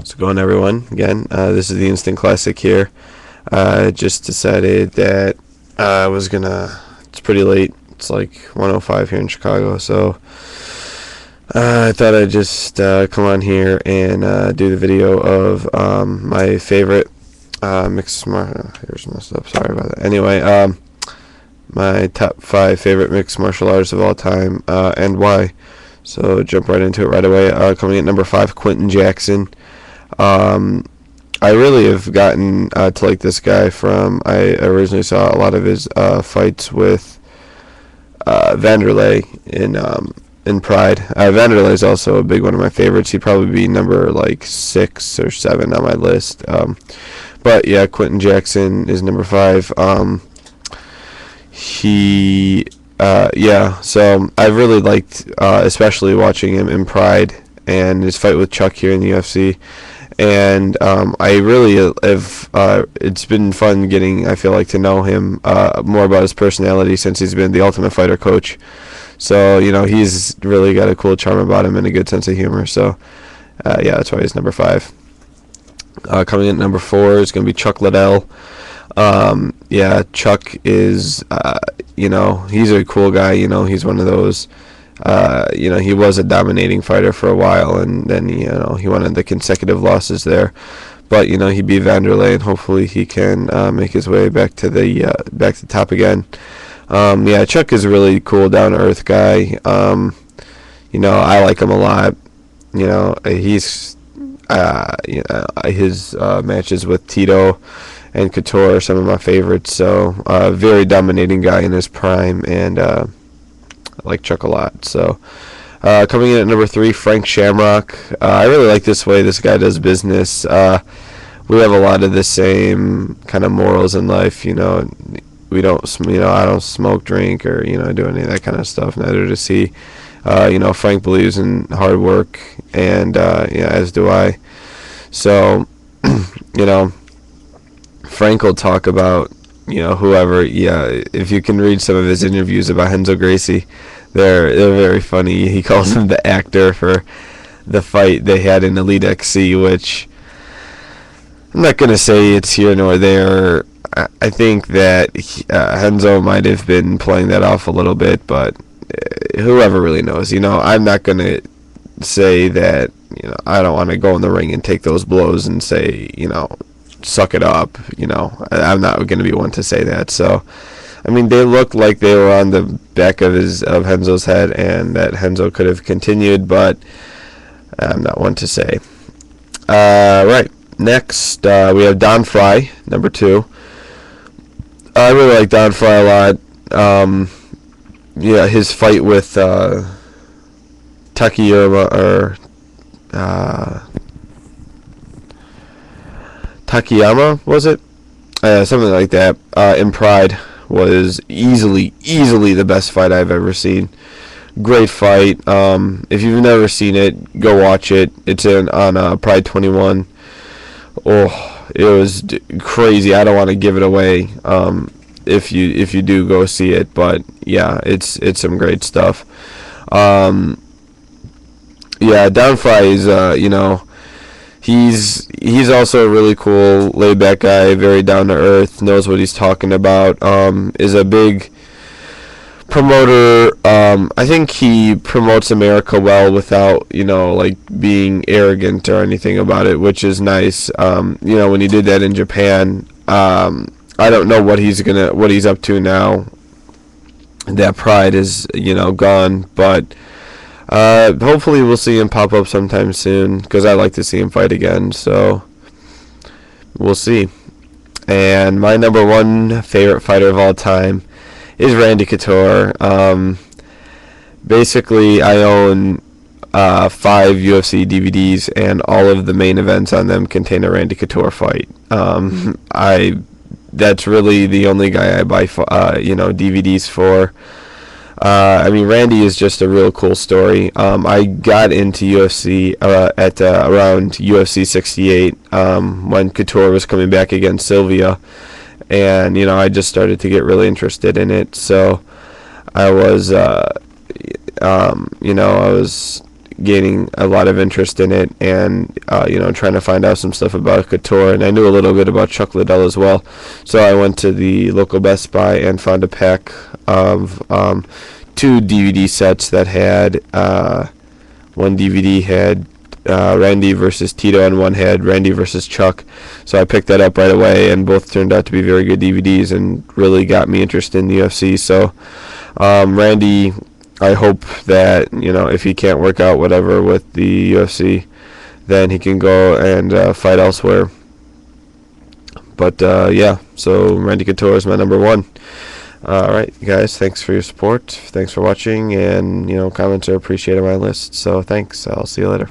How's it going, everyone? Again, this is the Instant Classic here. I just decided that I was gonna. It's pretty late. It's like 1:05 here in Chicago, so I thought I'd just come on here and do the video of my favorite mixed martial. Here's messed up. Sorry about that. Anyway, my top 5 favorite mixed martial artists of all time and why. So jump right into it right away. Coming at number 5, Quinton Jackson. I really have gotten to like this guy from. I originally saw a lot of his fights with Vanderlei in Pride. Vanderlei is also a big one of my favorites. He'd probably be number like 6 or 7 on my list. But yeah, Quinton Jackson is number 5. So I really liked, especially watching him in Pride and his fight with Chuck here in the UFC. And I really have, it's been fun getting, I feel like, to know him more about his personality since he's been the Ultimate Fighter coach. So, he's really got a cool charm about him and a good sense of humor. So, that's why he's number 5. Coming in at number 4 is going to be Chuck Liddell. Chuck is, he's a cool guy. He's one of those, he was a dominating fighter for a while, and then, he wanted the consecutive losses there. But, he beat Vanderlei, and hopefully he can make his way back to the top again. Chuck is a really cool, down-to-earth guy. I like him a lot. He's, his matches with Tito and Couture are some of my favorites. So, very dominating guy in his prime, and I like Chuck a lot. So, coming in at number 3, Frank Shamrock. I really like this way this guy does business. We have a lot of the same kind of morals in life. We don't, I don't smoke, drink, or do any of that kind of stuff. Neither does he. Frank believes in hard work, and as do I. So, Frank will talk about, whoever. If you can read some of his interviews about Renzo Gracie, they're very funny. He calls him the actor for the fight they had in Elite XC, which I'm not going to say it's here nor there. I think that Renzo might have been playing that off a little bit, but whoever really knows. I'm not going to say that, I don't want to go in the ring and take those blows and say, suck it up. I'm not going to be one to say that. So, they looked like they were on the back of Renzo's head, and that Renzo could have continued, but I'm not one to say. Right. Next, we have Don Frye, number 2. I really like Don Frye a lot. His fight with Takayama, was it? Something like that. In Pride was easily the best fight I've ever seen. Great fight. If you've never seen it, go watch it. It's on Pride 21. Oh, it was crazy. I don't want to give it away. If you do go see it, but yeah, it's some great stuff. Don Frye is he's also a really cool, laid back guy, very down to earth, knows what he's talking about. Is a big promoter. I think he promotes America well without being arrogant or anything about it, which is nice. When he did that in Japan, I don't know what he's up to now. That Pride is gone, but hopefully we'll see him pop up sometime soon, because I like to see him fight again. So we'll see. And my number 1 favorite fighter of all time is Randy Couture. Basically, I own 5 UFC DVDs, and all of the main events on them contain a Randy Couture fight. That's really the only guy I buy DVDs for. Randy is just a real cool story. I got into UFC at around UFC 68 when Couture was coming back against Sylvia, and I just started to get really interested in it. So I was gaining a lot of interest in it, and trying to find out some stuff about Couture. And I knew a little bit about Chuck Liddell as well, so I went to the local Best Buy and found a pack of 2 DVD sets that had one DVD had Randy versus Tito, and one had Randy versus Chuck. So I picked that up right away, and both turned out to be very good DVDs and really got me interested in the UFC. So Randy, I hope that if he can't work out whatever with the UFC, then he can go and fight elsewhere. But so Randy Couture is my number 1. All right, guys, thanks for your support. Thanks for watching, and comments are appreciated on my list. So thanks. I'll see you later.